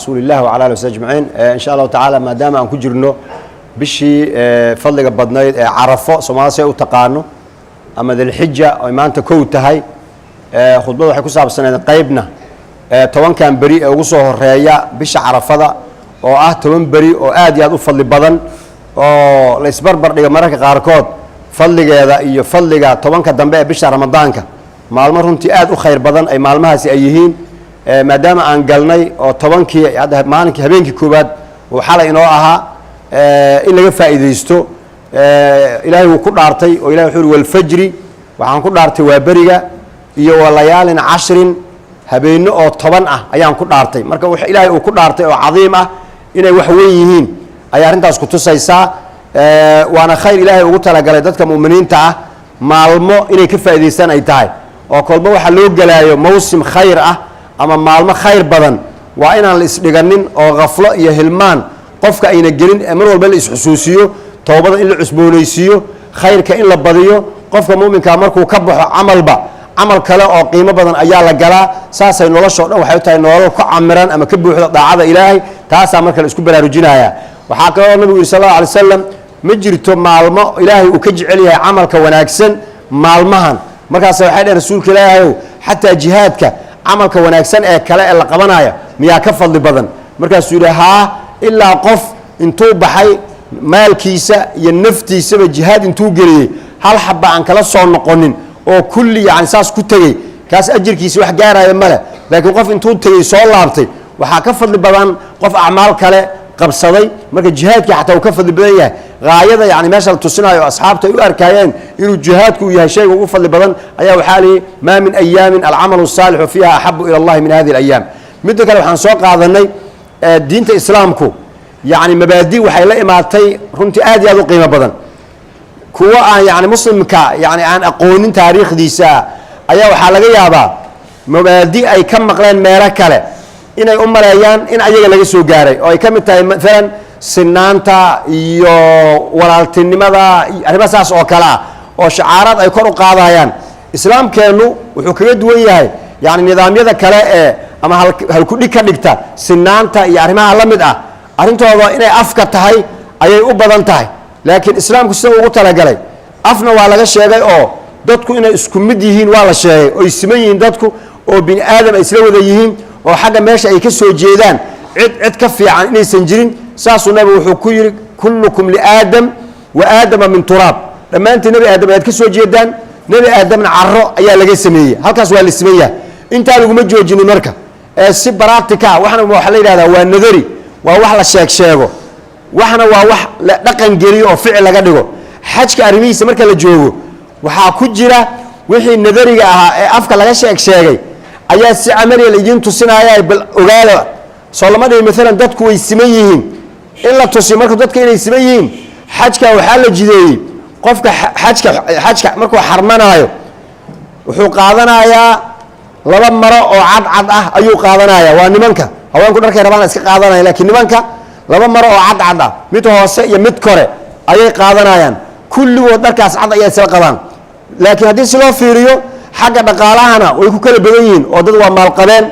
رسول الله وعلى آله وصحبه أجمعين إن شاء الله تعالى ما دام أن كجرنو بشي فضل بدناي عرفة سماسة وتقانو أما ذي الحجة أو ما أنت كوت هاي خطبة حكوا صعب السنة قيبنا طبعا كان بريء وصوه الرياء بش عرفة أو طبعا بريء أو آدي هذا فضل بدن أو الإسبار برضه مرة قاركود فضل هذا يفضل طبعا كدم بش رمضان ك مع المرهم تأد وخير بدن أي مع المها سيئين ما دام أن قلني أو طبعا كي هذا معنك هبين كوباد وحلا إنواعها إلا فائدة يستو إلهي وكل عرتي وإلهي حول والفجر وعن كل عرتي وبرجة يو ليال 10 هبين أو طبعا أيام كل عرتي مركب إلهي وكل عرتي عظيمة إنه وحويين أيام أنت أسكت سيسا وأنا خير إلهي وقلت على جلدتك مؤمنين تاع معلمو إنه كيف فائدة سنة يتاعي وكل ما حلو جلايو موسم خير أما معلم خير بدن وإن الإسلامين أو غفلة يهلمان قفك أين الجرين أمر بالإس حسوسيو توبة إلا عسبونيسيو خير كإن لبضيو قفك مؤمن كامركو كبح عمل كلا أو قيمة بدن أيال جلا ساسا إنه الله شغله وحياته إنه الله كعمران أما كبح ضعاف إلهي تاسع مركز الإسكوب بلا رجينها وحكى النبي صلى الله عليه وسلم مجرته معلمة إلهي وكج عليها عمل كوناكسن معلمهن مركز سبحان رسولك إلهي حتى جهادك عمل كوناكسن كلا إلا قبنايا ميا كفل بدن مركز سورها إلا قف انتو بحي مال كيسة ينفتي سبب جهاد انتو جري هل حبا عن كلا صون نقنن أو كل يعني ساس كتجي كاس أجر كيسة واحد جارة يملا لكن قف انتو تجي صون لارتي وحكفل بدن قف أعمال كلا قبصدي مركز جهاد كي حتى وكفل بدنيا غاية يعني مثلا تصنع يا أصحاب تيو أركيان إنه جهادكم يا شيء وقفل بدن أيها وحالي ما من أيام العمل الصالح فيها أحب إلى الله من هذه الأيام مدة كانوا حنسوق هذا دينة إسلامكو يعني مبادئ وحيلاقي معتي كنت آدي هذا قيمة بدن كوا يعني مسلم يعني عن أقوين تاريخ دي ساعة أيها وحلاقي هذا مبادئ أي كم مقلين ميركله إن أم الأيام إن أيها لقي سوجاري أو كم مثلا سنانتا ورالتني ماذا يعني بس أس أو كلا أو شعارات أي كرو قاضيان إسلام كانوا وحكيت دوية يعني نظام يذا كلا أما هل كل كذكتا سنانتا يعني ما علمت أنتوا هذا إني أفكت هاي أي أبدان تاي لكن إسلام كسر وقت على جلي أفنا وعلى شيء أو دتكو إن إسكمديهين وعلى شيء أو يسمين دتكو أو بني آدم إسلام ذيهين أو حاجة ماشي أي كسر جيدان عد كفي عن إني سنجرين ساس النبي وحكير كلكم لآدم وآدم من تراب لما أنت نبي آدم يتكسر جيدان نبي آدم عراء أي لقي سمية هل كسر السمية أنت على جمجو جني مركب السبراتك وحنا محلين هذا هو النذري ووحلا شيء وحنا ووح لقن جري أو فعل لقدره حاجك أرميس مركل الجو وحاكجرة وحي النذري أفكار لقى شيء أيها السعمري اللي جنتو السنة أيها بالأغالة صلى مثلا دتكو يسميهم إلا تصيمرك دتك إلى يسميهم حاجك وحال جدي قفك حاجك مركو حرمنا وحوق هذا يا لبا مرة أو عد أيو قاضنايا وانمانك هوان كنا كهربان اسك قاضنايا لكن نمانك لبا مرة أو عد ميت هوسة يميت كره أي قاضنايا كل ودرك أسعد أي سلقان لكن هذه سلو فيريو حاجة دقالهنا ويكون كل بدين ودد ومال قبان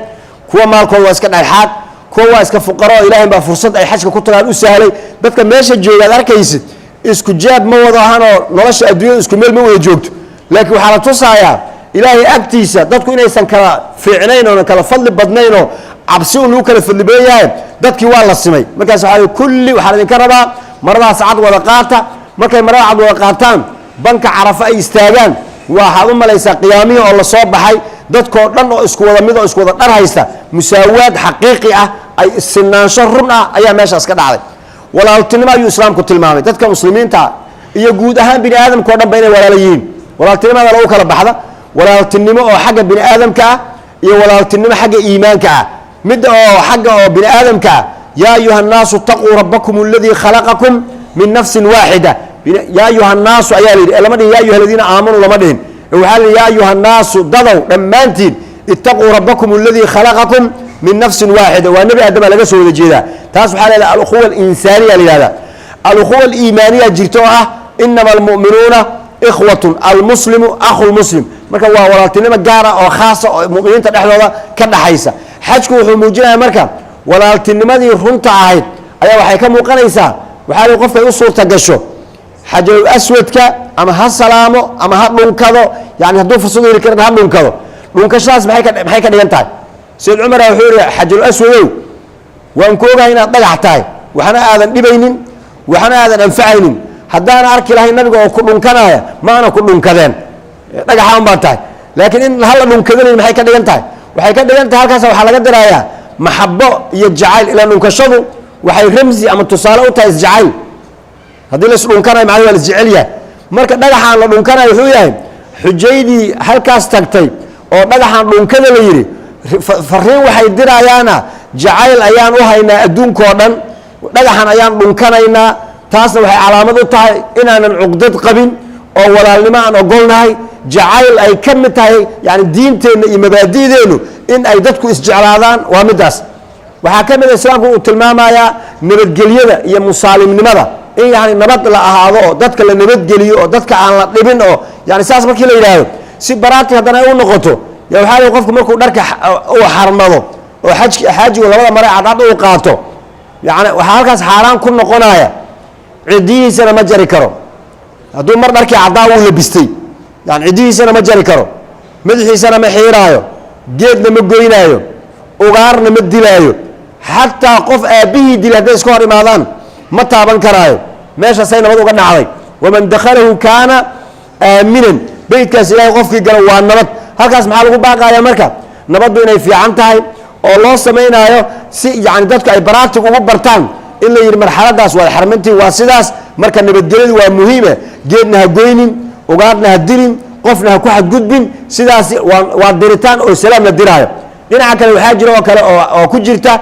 كوا مال كوا اسك الحاد كوا اسك فقراء إلهي بفرصة أي حاجة كنت لها سهلة بدك ماشي الجوج هذا كيس اسك جاب موضوعنا نلاش أدوية اسك ميل مو يجوجت لكن وحالة تصايا إلهي أكتيسة دتكو إنه يسن كلا فعلين ولا كلا فضل بدنين عبسون لو كلا في الليبية دتكي والله السمي مركز حالي كل وحالة كربا مرة سعد ورقاته مركز مرة عبد ورقاتان بنك عرفة يستاجان وحالهم ليس قيامي ولا صوب حي دتكو لأنه اسكوا ميدا اسكوا درهيستا مساواة حقيقية أي السنان شرنا أي ماشي أسكت عليه ولا التنما يسلم كتل مامي دتك مسلمين تا يجود أهم بني آدم كورنا بين ولا ليين ولا التنما لو كلا بحدا ولا تنمو أو حاجة بني آدم كا ولا تنمو حاجة إيمان كا مد أو حاجة بني آدم كا يا أيها الناس اتقوا ربكم الذي خلقكم من نفس واحدة يا أيها الناس لما يا أيها الذين آمنوا لما دين وحال يا أيها الناس ضدوا لما أنتين اتقوا ربكم الذي خلقكم من نفس واحدة والنبي آدم لقى سوى جيدا تاسو حال الأخوة الإنسانية لهذا الأخوة الإيمانية جرتوها إنما المؤمنون إخوة المسلم أخو المسلم marka waa walaaltinimo gaar ah oo khaas ah muuminiinta dhexdooda ka dhaxaysa xajku wuxuu muujinayaa marka walaaltinimadii runta ahayd ayaa waxay ka muuqanaysaa waxaa la qofkay u suurta gasho xajarul aswadka ama ha salaamo ama ha dhunkado yani hadduu fursad heli karin ha dhunkado dhunkashadaas maxay ka dhigan tahay sayid cumar wuxuu yidhi xajarul aswadow waan ku ogahay inaad dhagax tahay waxna aadan dhibaynin waxna aadan anfacaynin haddaan arki lahayn nabiga oo ku dhunkanaya ma ana ku dhunkadeen dhagaxaan baan tahay laakiin in hala dhunkadanayn maxay ka dhigan tahay waxay ka dhigan tahay halkaas waxaa laga dirayaa maxabo iyo jacayl ilaa dhunkashadu waxay ramsi ama tusaale u tahay isjacayl haddii la isdhunkanayo macnaha waa la isjecel yahay marka dhagaxaan la dhunkanayo wuxuu yahay xujaydii halkaas tagtay oo dhagaxaan dhunkada la yidhi fariin waxay dirayaana jacayl ayaan u haynaa adduunkao dhan dhagaxan ayaan dhunkanaynaa taasna waxay calaamad u tahay inaanan cuqdad qabin oo walaalnimo aan ogolnahay jacayl ay ka mid tahay yani diinteenna iyo mabaadi'deennu in ay dadku isjeclaadaan waa middaas waxaa ka mid a islaamku uu tilmaamayaa nabadgelyada iyo musaalimnimada in yani nabad la ahaado oo dadka la nabadgeliyo oo dadka aan la dhibin oo yani saas markii la yidhaahdo si baraati haddana ay u noqoto ya waxaa lii qofku markuu dharka uu xarmado oo xaajigu labada mare cadcad uu qaato yani waxaa halkaas xaaraan ku noqonaya cidihiisana ma jari karo hadduu mar dharkii caddaa uu labistay yani cidihiisana ma jari karo madaxiisana ma xiiraayo geedna ma goynaayo ugaarna ma dilaayo xataa qof aabbihii dil hadday iska hor imaadaan ma taaban karaayo meeshaasay nabad uga dhacday waman dakhalahu kaana aaminan beytkaas ilaahay qofkii galo waa nabad halkaas maxaa lagu baaqaya marka nabaddu inay fiican tahay oo loo samaynaayo si yani dadku ay baraatig ugu bartaan in la yidhi marxaladaas waad xarmantiin waa sidaas marka nabadgelyadu waa muhiime geedna ha goynin ugaarna ha dilin qofna ha ku xadgudbin sidaas waa diritaan oo salaam la diraayo dhinaca kale waxaa jira oo kale oo ku jirta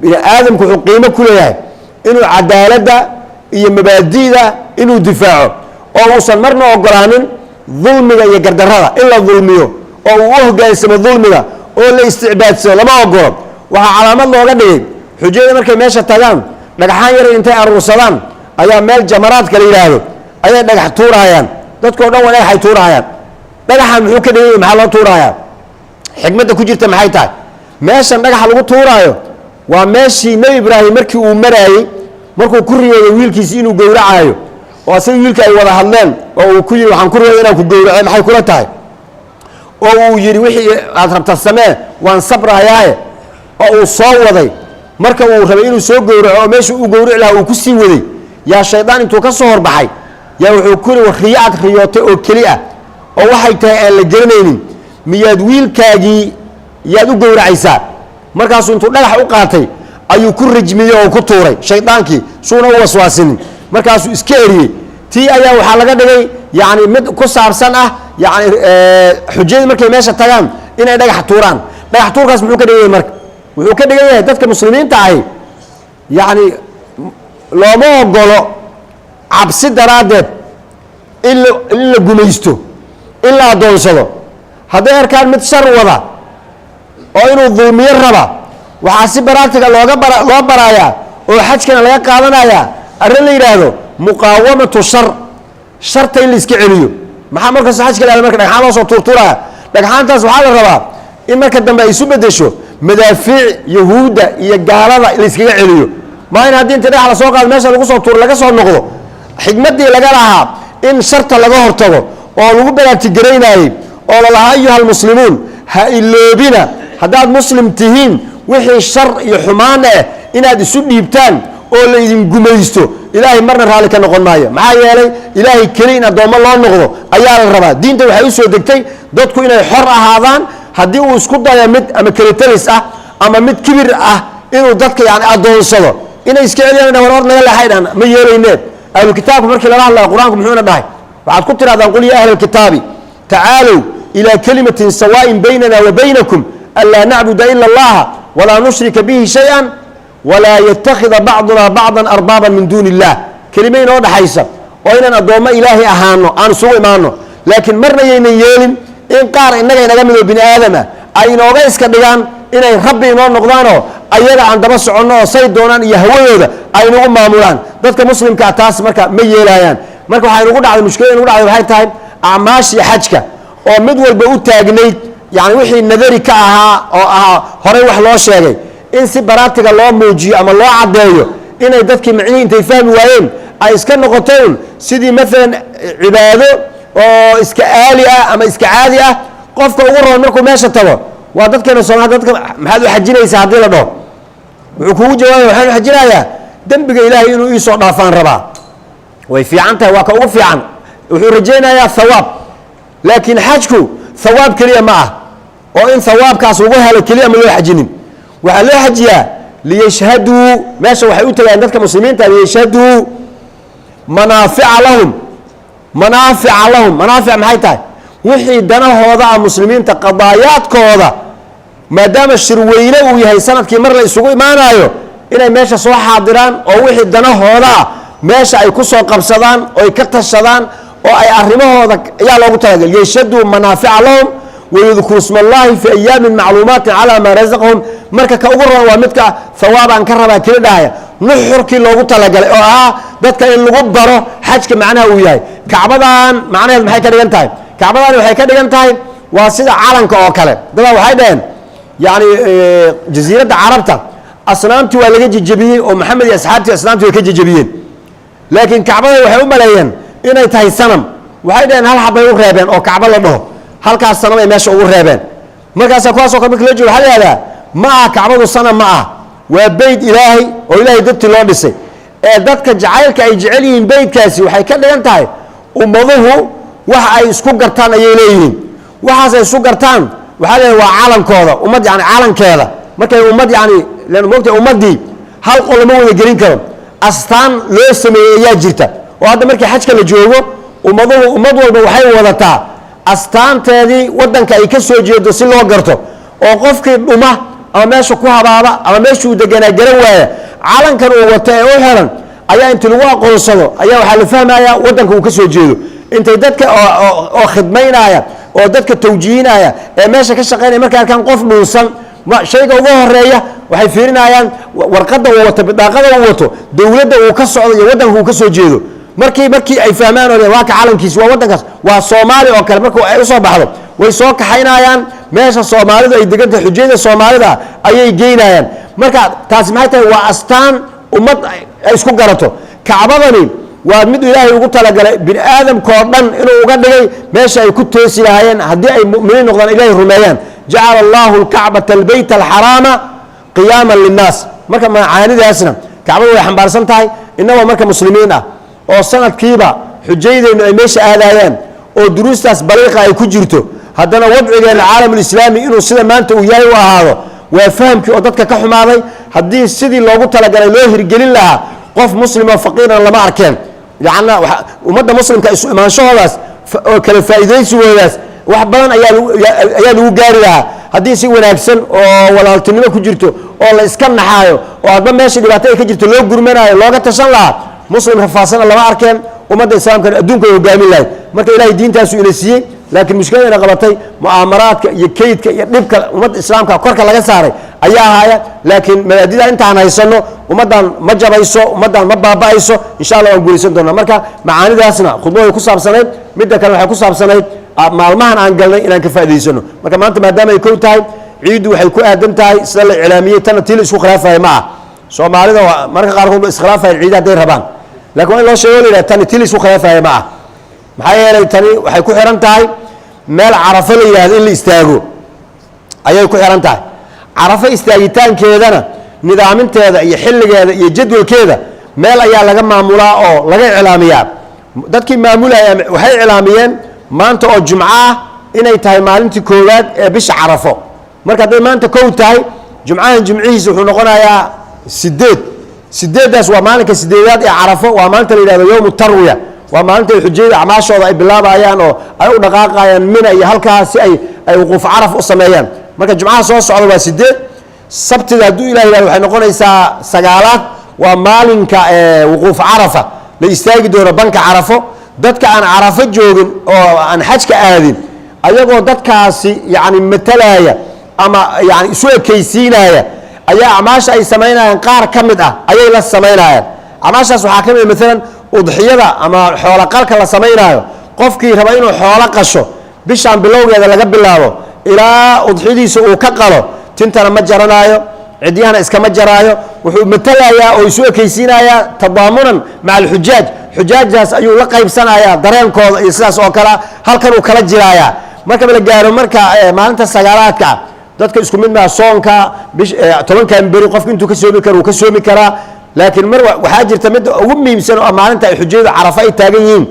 bini aadamku wuxuu qiimo ku leeyahay inuu cadaaladda iyo mabaadi'da inuu difaaco oo uusan marna ogolaanin dulmiga iyo gardarrada in la dulmiyo oo uu u hoggaansamo dulmiga oo la isticbaadsado lama ogolo waxaa calaamad looga dhigay xujayada markay meesha tagaan dhagaxaan yar intay aruursadaan ayaa meel jamaraadka la yidhaahdo ayay dhagax tuurahayaan dadkao dhan waa dhagaxay tuurahayaan dhagaxan muxuu ka dhigay maxaa loo tuurahayaa xikmadda ku jirta maxay tahay meeshan dhagaxa lagu tuuraayo waa meeshii nebi ibraahim markii uu maraayey markuu ku riyooday wiilkiisi inuu gowracaayo oo asaga wiilka ay wada hadleen oo uu ku yidhi waxaan ku riyooday inaan ku gowracay maxay kula tahay oo uu yidhi wixii aad rabta samee waan sabrahayaaye oo uu soo waday marka uu rabay inuu soo gowraco oo meesha uu gowrici lahaa uu ku sii waday yaa shaydaan intuu ka soo horbaxay yaa wuxuu ku yidhi riyo aad riyootay oo keli ah oo waxay tahay aan la garanaynin miyaad wiilkaagii yaad u gowracaysaa markaasuu intuu dhagax u qaatay ayuu ku rajmiyey oo ku tuuray shaydaankii suuna u waswaasinin markaasuu iska eriyey tii ayaa waxaa laga dhigay yani mid ku saabsan ah yani xujadii markay meesha tagaan inay dhagax tuuraan dhagax tuurkaas muxuu ka dhigan yahay marka wuxuu ka dhigan yahay dadka muslimiinta ahi yani looma ogolo cabsi daraaddeed in la gumaysto in la addoonsado hadday arkaan mid shar wada oo inuu dulmiyo raba waxaa si baraatiga loo barayaa oo xajkana laga qaadanayaa arrin la yidhaahdo muqaawamatu shar sharta in la iska celiyo maxaa markaas xajka la marka dhagxaan loo soo tuurtuuraya dhagxaantaas waxaa la rabaa in marka dambe ay isu bedesho madaafiic yahuudda iyo gaalada la iskaga celiyo maa in haddii inta dhagax lasoo qaado meesha lagu soo tuuro laga soo noqdo xikmaddii laga lahaa in sharta laga hortago oo lagu baraatigaraynaayey oo lalahaa ayuha almuslimuun ha iloobina haddaad muslim tihiin wixii shar iyo xumaan ah inaad isu dhiibtaan oo la idin gumaysto ilaahay marna raalli ka noqon maayo maxaa yeelay ilaahay keli in addoommo loo noqdo ayaa la rabaa diinta waxay u soo degtay dadku inay xor ahaadaan haddii uu isku daya mid ama kelitalis ah ama mid kibir ah inuu dadka yani addoonsado inay iska celiyaan war naga leexaydhan ma yeelayneen ahlulkitaabka markii lala hadlaya qur-aanku muxuuna dhahay waxaad ku tirahdaan qul yaa ahla alkitaabi tacaalow ilaa kalimatin sawaaءin baynana wa baynakum anlaa nacbuda ila allaha walaa nushrika bihi shay-an walaa yatakida bacduna bacdan arbaaban min duuni illah kelima inoo dhaxaysa oo inaan addoommo ilaahay ahaano aan isugu imaano laakiin marna yaynan yeelin in qaar innaga inaga midoo bini aadama ay inooga iska dhigaan inay rabbi inoo noqdaanoo ayaga aan daba soconno oo say doonaan iyo hawadooda ay nagu maamulaan dadka muslimkaa taas marka ma yeelaayaan marka waxaa inugu dhacday mushkilada inugu dhacday waxay tahay acmaashii xajka oo mid walba u taagnayd yani wixii nadari ka ahaa oo ahaa horey wax loo sheegay in si baraatiga loo muujiyo ama loo caddeeyo inay dadkii macnihii intay fahmi waayeen ay iska noqoteen sidii maalan cibaado oo iska aali ah ama iska caadi ah qofka ugu roon markuu meesha tago waa dadkeena Soomaaliyeed dadka maxaad u xajinaysaa haddii la dhaho wuxuu kugu jawaabay waxaan u xajinayaa dembiga ilaahay inuu ii soo dhaafaan rabaa way fiican tahay waa ka ugu fiican wuxuu rajaynayaa thawaab laakiin xajku thawaab kaliya ma ah oo in thawaabkaas ugu helo kaliya ma loo xajinin waxaa loo xajiyaa liyashhaduu meesha waxay u tagayaan dadka muslimiinta liyashhaduu manaafica lahum manaafic maxay tahay wixii danahooda ah muslimiinta qadaayaadkooda maadaama shirweyne uu yahay sanadkii mar la isugu imaanayo inay meesha soo xaadiraan oo wixii danahooda ah meesha ay ku soo qabsadaan oo ay ka tashadaan oo ay arrimahooda ayaa loogu talagalay yashhaduu manaafica lahum ويذكر اسم الله في أيام معلومات على ما رزقهم مركا كأغرى ومدكا ثوابا كربا كل داية نحركي لوغو تلقل دادك إن لوغو برو حاجك معناها وياي كعبدان معناها محي كدغان تاي كعبدان وحي كدغان تاي واسيدا عالنك او كله دابا waxay dheen yani jasiirada carabta asnaamti waa laga jijibiyay oo maxamed iyo asxaabti asnaamti way ka jijibiyeen laakiin kacbada waxay u maleeyeen inay tahay sanam waxay dheen hal xabay u reebeen oo kacba la dhaho halkaas sanam ay meesha ugu reebeen markaas kuwaas oo kamid la joogo waxa la yiraahdaa ma ah kacbadu sanam ma ah waa bayt ilaahay oo ilaahay dadkii loo dhisay ee dadka jacaylka ay jecel yihiin baytkaasi waxay ka dhigan tahay ummaduhu waxa ay isku gartaan ayay leeyihiin waxaas ay isku gartaan waxa leeyahay waa caalankooda ummad yani caalankeeda markay ummad yani laan moogtay ummadii hal qolmo wada gelin karo astaan loo sameeyay ayaa jirta oo hadda markii xajka la joogo ummad walba waxay wadataa astaanteedii wadanka ay ka soo jeedo si loo garto oo qofkii dhuma ama meesha ku habaaba ama meesha uu deganaa garan waaya caalankan uu wata ee u xiran ayaa inta lagu aqoonsado ayaa waxaa la fahmayaa wadanka uu ka soo jeedo intay dadka oo khidmaynaya oo dadka tawjiihinaya ee meesha ka shaqeynaya markay arkaan qof dhuusan shayga ugu horeeya waxay fiirinayaan warqadda uu wato bidaaqada uu wato dawladda uu ka socdo iyo wadanka uu ka soo jeedo markii ay fahmaan oo waa ka calankiisa waa wadankaas waa Soomaali oo kale markuu ay u soo baxdo way soo kaxaynayaan meesha Soomaalidu ay deganta xujayda Soomaalida ayay geynayaan marka taas maxay tahay waa astaan ummad ay isku garato kacbadani waa mid ilaahay ugu talagalay bin aadamka oo dhan inuu uga dhigay meesha ay ku toosi lahaayeen haddii ay mu'miniin noqdaan ilaahay rumeeyaan jacala allahu alkacbata albayta alxaraama qiyaaman linnaas marka macaanidaasna kacbadu way xambaarsan tahay innagoo marka muslimiin ah oo sanadkiiba xujaydeenu ay meesha aadayaan oo duruustaas baliiqa ay ku jirto haddana wadcigeena caalamul islaami inuu sida maanta uu yahay u ahaado waa fahamkii oo dadka ka xumaaday haddii sidii loogu talagalay loo hirgelin lahaa qof muslim oo faqiiran lama arkeen yacni ummadda muslimka isu imaanshahoodaas oo kala faa'iidaysigoodaas wax badan ayaa lagu gaari lahaa haddii si wanaagsan oo walaaltinimo ku jirto oo la iska naxaayo oo hadba meesha dhibaato ay ka jirto loo gurmanaayo looga tashan lahaa muslim rafaasana lama arkeen ummadda islaamka adduunka hogaamin lahayd marka ilaahay diintaasu ina siiyey laakiin mushkiladana qabatay mu'aamaraadka iyo kaydka iyo dhibka ummadda islaamka korka laga saaray ayaa ahaaya laakiin mabaadida intaan haysano ummaddan ma jabayso ummaddan ma baaba'ayso insha Allah waan guulaysan doonaa marka macaanidaasna khudbada ku saabsanayd midda kale waxay ku saabsanayd maalmahan aan galnay inaan ka faa'iideysano marka maanta maadaama ay kow tahay ciidu waxay ku aadan tahay sida la ilaamiyay tan tii la isku khilaafay ma ah Soomaalida marka qaar kood iskhilaafay ciidaha day rabaan laakiin loo sheego leeyahay tan tii la isku khilaafay ma ah maxay yeelay tani waxay ku xiran tahay meel Carafa la yiraahdo in la istaago ayay ku xiran tahay Carafa istaagitaankeedana nidaaminteeda iyo xilligeeda iyo jadwalkeeda meel ayaa laga maamulaa oo laga ilaamiyaa dadkii maamulaya waxay ilaamiyeen maanta oo Jumco ah inay tahay maalintii koowaad ee bisha Carafo marka haday maanta koow tahay Jumcahan jimcihiisa wuxuu noqonayaa 8daas waa maalinka 8aad ee Carafo waa maalinta la yiraahdo yawm tarwiya waa maalinta xujayda acmaashooda ay bilaabayaan oo ay u dhaqaaqayaan mina iyo halkaas si ay wuquuf Caraf u sameeyaan marka Jumcaha soo socda waa 8 sabtida haduu ilaahay waxay noqonaysaa 9aad waa maalinka wuquuf Carafa la istaagi doono banka Carafo dadka aan Carafo joogin oo aan xajka aadin ayagoo dadkaasi yani matalaya ama yani isu ekaysiinaya ayaa acmaasha ay sameynayaan qaar kamid ah ayay la sameynayaan acmaashaas waxa kamid ah midalan udhiyada ama xoolo qalka la sameynayo qofkii raba inuu xoolo qasho bishan bilowgeeda laga bilaabo ilaa udhiyadiisa uu ka qalo tintana ma jaranayo عديانا إسكما جرايو ومثلا يا أو يسوي كيسينا يا تضامنا مع الحجاج حجاج جاس أيو لقى يبسنا يا درين كود إساس أو كلا هل كانوا كلا جرايا مركب الجارو مركا ما أنت السيارات كا dadka isku mid ma soonka bish 10 kan bari qof intuu ka soomi kara laakiin mar waxa jirta mid ugu muhiimsan oo maalinta ay xujada Carafa ay taagan yihiin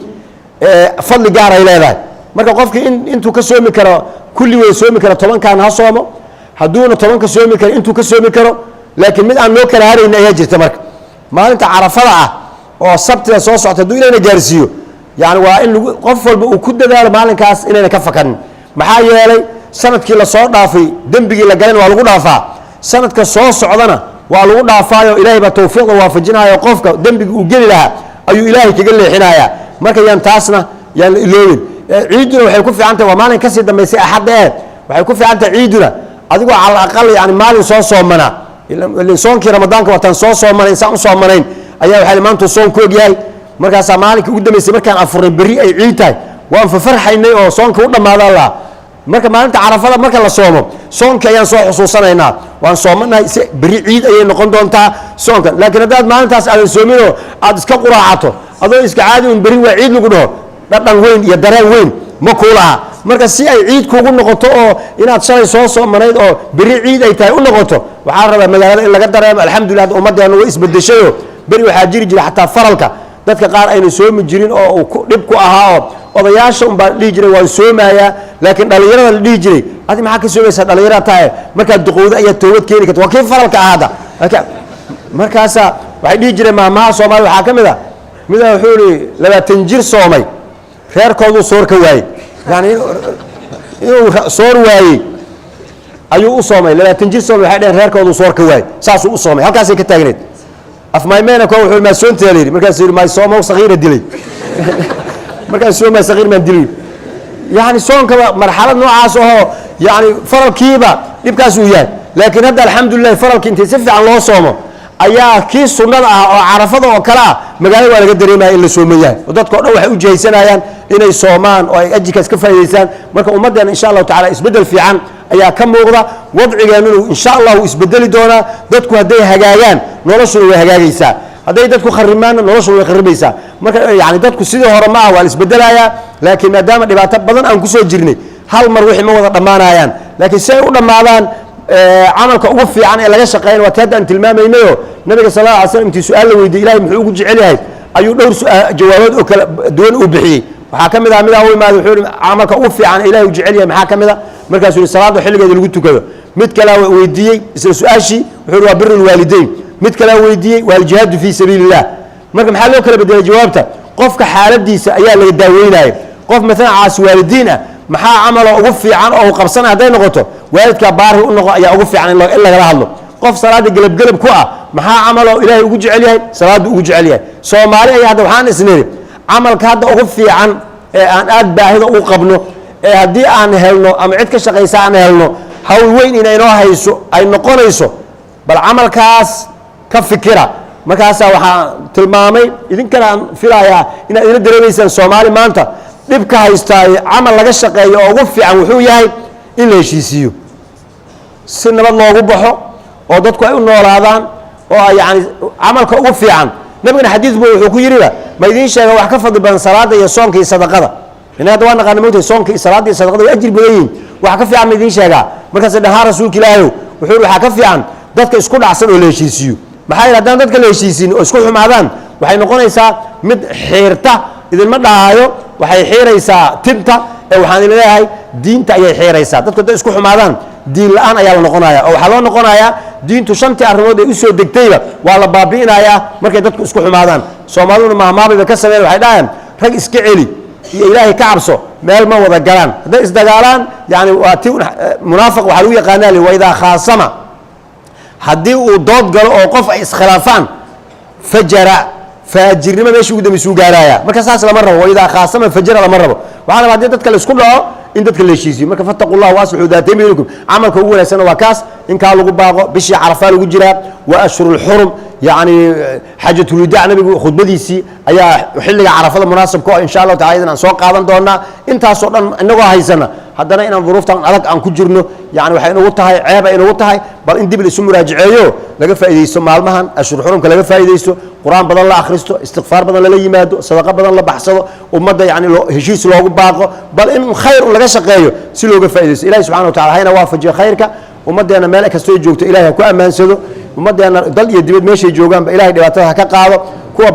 fadli gaar ay leedahay marka qofkii intuu ka soomi karo kulli way soomi kara 10 kan ha soomo haduuna 10 ka soomi karo intuu ka soomi karo laakiin mid aan loo kala hareyn ay jirta marka maalinta Carafada ah oo sabtida soo socota duu inay gaarsiiyo yaani waa in qof walba uu ku dadaalo maalinkaas inay ka fakan maxaa yeelay sanadkii la soo dhaafay dambigii la galeen waa lagu dhaafaa sanadka soo socdana waa lagu dhaafaayo ilaahay ba tawfiiq waafajinayo qofka dambiga uu gali lahaa ayuu ilaahay kaga leexinaya marka yaan taasna yaan iloobin ciiduna waxay ku fiican tahay waa maalin ka sii dambeysay axad waxay ku fiican tahay ciiduna adigoo cala aqal yani maalin soo soomana ilaa soonkii ramadaanka watan soo soomana insan u soomanayn ayaa waxay maanta soon ku ogyahay markaas maalinka ugu dambeysay markaan afuray bari ay ciid tahay waan farxaynay oo soonka u dhamaada Allah marka maalinta Carafada marka la soomo soonka ayaan soo xusuusanaynaa waan soomanahay bari ciid ayay noqon doontaa soonka laakiin hadaad maalintaas aad soomino aad iska quraacato adoo iska caadi un bari waa ciid lagu dhaho dhadhan weyn iyo dareen weyn ma kuulaha marka si ay ciid kuugu noqoto oo inaad shalay soo soomanayd oo bari ciid ay tahay u noqoto waxaa rabaa magaalada in laga dareemo alxamdulillah ummadeena way isbedeshayo bari waxaa jiri jira xataa faralka dadka qaar ayna soomi jirin oo dhib ku ahaa oo odayaasha un baa dhigi jiray waan soomayaa laakiin dhalinyarada la dhigi jiray adi maxaa ka soomaysaa dhalinyarada tahay markaad duqowda ayaa toobad keeni karta waa kii faralka ahaada markaasa waxay dhigi jireen maamaha Soomaali waxaa ka mid ah mida wuxuu yiri 20 jir soomay reerkoodu soor ka waayay yani inuu soor waayay ayuu u soomay 20 jir soomay waxay dhaheen reerkoodu soor ka waayay saasuu u soomay halkaas ay ka taagneed afmaymeena ko wuxuu ma soonteelay markaas yiri ma soomo sagiira dilay markaas sooma sagiir ma dilay يعني صون كذا مرحلة نوعاس هو يعني فرق كيبا يبقى سويان لكن هذا الحمد لله فرق كنت سفي عن الله صومه أيها كيس سنة عرفته وكلا مجال ولا قدر ما إلا سوميان وده تقول روح وجه سنة يعني إن الصومان أو أجي كسكفة الإنسان مركب أمضي إن شاء الله تعالى يسبدل في عن أيها كم وضع وضع جانونه إن شاء الله يسبدل دونا ده تكون هدي هجايان نرسل وهجايسا هذا يدك خرمان نرسل وخربيسا يعني ده تكون سيده هرماء والإسبدلايا لكن ما دام دبعت بدن أن كسر جرني هل مروح ما وضع ضمانايان لكن سيء ضمانان عملك أوفي عن إلا يشقين وتهدى أنت المام ينيو النبي صلى الله عليه وسلم تسأل ويدي إلهي محوق جعلها أي دور جوابات دون أبحي وحاكم إذا عملها هو ما يحول عملك أوفي عن إلهي وجعلها محاكم إذا مركز الصلاة وحلقة اللي قلت كذا متكلا ويدي سؤال شيء وحول بر الوالدين متكلا ويدي والجهاد في سبيل الله مركز محله كلا بدي جوابته قفك حالة دي سأيا اللي يداوينها قف مثلا عاس والدينا maxaa amal ugu fiican oo qabsan haday noqoto waalidka baar uu noqo ayaa ugu fiican in la gala hadlo qof salaada galab ku ah maxaa amal oo ilaahay ugu jecel yahay salaada ugu jecel yahay Soomaali ay hadda waxaan isneeri amalka hadda ugu fiican ee aan aad baahida u qabno ee hadii aan helno ama cid ka shaqeysa aan helno hawl weyn inay noo hayso ay noqonayso bal amalkaas ka fikira markaas waxa tilmaamay idinkana aan filayaa in aad ila dareemaysan Soomaali maanta dhibka haystay amal laga shaqeeyo oo ugu fiican wuxuu yahay in la heshiisiyo si nabad loogu baxo oo dadku ay u noolaadaan oo yaani amalka ugu fiican nabigana xadiis buu wuxuu ku yiri ma idin sheega wax ka fadli badan salaada iyo soonka iyo sadaqada inaad waan naqaan mootay soonka iyo salaada iyo sadaqada ajir badan wax ka fiican ma idin sheega markaas dhahaa rasuulka ilaahay wuxuu waxa ka fiican dadka isku dhacsan oo la heshiisiyo maxay raadaan dadka la heshiisiin oo isku xumaadaan waxay noqonaysaa mid xiirta idin ma dhaayo waxay xiiraysaa tinta ee waxaan leeyahay diinta ayay xiiraysaa dadku dad isku xumaadaan diin la'aan ayaa la noqonayaa oo waxa loo noqonayaa diintu shantii arrimood ay u soo degtayba waa la baabi'inayaa markay dadku isku xumaadaan Soomaaliyuna maamaabay ka sameeyay waxay dhaayeen rag iska celi iyo ilaahay ka cabso meel ma wada galaan haday isdagaalaan yaani waa tii munaafiq waxa lagu yaqaanaa li wayda khaasama hadii uu dood galo oo qof ay iskhilaafaan fajara فاجرنما ماشي قدام سوق عرايا ما كساس لما ربوا وإذا خاصم فجر لما ربوا وأنا بعدين تتكلم كله إن تتكلم شيء ما كفتقوا الله واسع ذاتي بينكم عملك هو سنة وكاس إن كان لقوا باقو بشي عرفة لقوا جرا وأشهر الحرم يعني حاجة الوداع نبي خد بديسي أيا وحل عرفة المناسب كو إن شاء الله تعالى إن سوق قادم دونا أنت صورنا إنه هاي سنة haddana inaan duruuftan adag aan ku jirno yani waxay inagu tahay ceeb ay inagu tahay bal in dib la isu muraajaceeyo laga faa'iideysto maalmahan ashhur xurumka laga faa'iideysto quraan badan la akhristo istighfar badan la yimaado sadaqa badan la baxsado ummadda yani heshiis loogu baaqo bal in khayr laga shaqeeyo si looga faa'iideysto ilaahay subhanahu wa ta'ala hayna waafajiyo khayrka ummadeena meel kasta ay joogto ilaahay ku amaansado ummadeena dal iyo dibad meeshay joogaan ba ilaahay dhibaatada ka qaado kuwa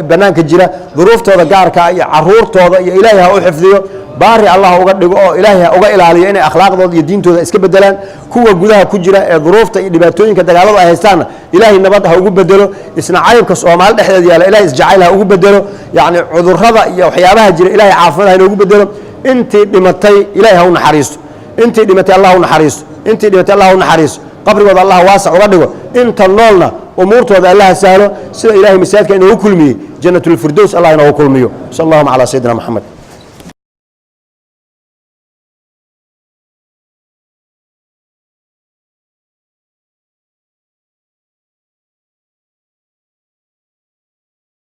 banaanka jira duruuftooda gaarka iyo caruurtooda iyo ilaahay ha u xifdiyo baari allah uga dhigo oo ilaahay uga ilaaliyo inay akhlaaqdooda iyo diintooda iska bedelaan kuwa gudaha ku jira ee duruufta iyo dhibaatooyinka dagaalada ay haystaan ilaahay nabad ha ugu bedelo isna caybka Soomaali dhexdeeda yaala ilaahay isjacayl ha ugu bedelo yaani cudurrada iyo waxyaabaha jira ilaahay caafimaad ha ugu bedelo intii dhimatay ilaahay ha u naxariisto intii dhimatay allah u naxariisto intii dhimatay allah u naxariisto qabrigooda allah waasic uga dhigo inta noolna umuurtooda allah sahlo sida ilaahay misaadka inuu kulmiyo jannatul firdaws allah inuu kulmiyo sallallahu ala sayyidina muhammad